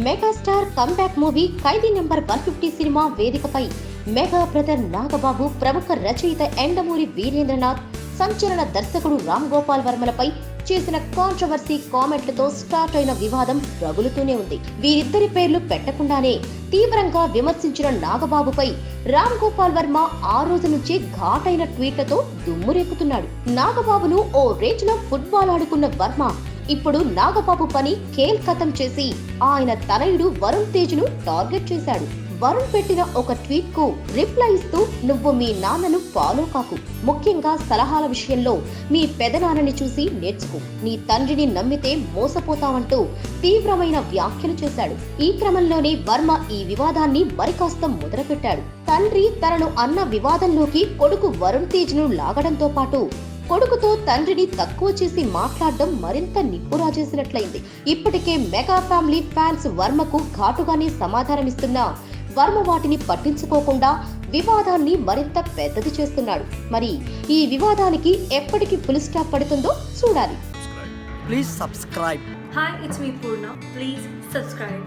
Megastar comeback movie ఖైదీ number 150 cinema వేదికపై mega brother Nagababu, ప్రముఖ రచయిత ఎండమూరి వీరేంద్రనాథ్, సంచలన దర్శకుడు రామ్ గోపాల్ వర్మలపై చేసిన కాంట్రవర్సీ కామెంట్లతో స్టార్ట్ అయిన వివాదం రగులుతూనే ఉంది. వీరిద్దరి పేర్లు పెట్టకుండానే తీవ్రంగా విమర్శించిన నాగబాబుపై రామ్ గోపాల్ వర్మ ఆ రోజు నుంచే ఘాటైన ట్వీట్లతో దుమ్మురేపుతున్నాడు. నాగబాబును ఓ రేంజ్ లో ఫుట్బాల్ ఆడుకున్న వర్మ ఇప్పుడు నాగబాబు పని ఖతం చేసి ఆయన తనయుడు వరుణ్ తేజ్ ను టార్గెట్ చేశాడు. వరుణ్ పెట్టిన ఒక ట్వీట్ కు రిప్లై ఇస్తూ, నువ్వు మీ నాన్నను ఫాలో కాకు, ముఖ్యంగా సలహాల విషయంలో మీ పెదనాన్నని చూసి నేర్చుకో, నీ తండ్రిని నమ్మితే మోసపోతావంటూ తీవ్రమైన వ్యాఖ్యలు చేశాడు. ఈ క్రమంలోనే వర్మ ఈ వివాదాన్ని మరికాస్త మొదలుపెట్టాడు. తండ్రి తనను అన్న వివాదంలోకి కొడుకు వరుణ్ తేజ్ ను లాగడంతో పాటు కొడుకుతో తండ్రిని తక్కువ చేసి మాట్లాడడం మరింత నిప్పురాజేసినట్లయింది. ఇప్పటికే మెగా ఫ్యామిలీ ఫ్యాన్స్ వర్మకు ఘాటుగానే సమాధానమిస్తున్నా వర్మ వాటిని పట్టించుకోకుండా వివాదాన్ని మరింత పెద్దది చేస్తున్నాడు. మరి ఈ వివాదానికి ఎప్పటికి ఫుల్ స్టాప్ పడుతుందో చూడాలి. Please subscribe. Hi, it's me Purna. Please subscribe.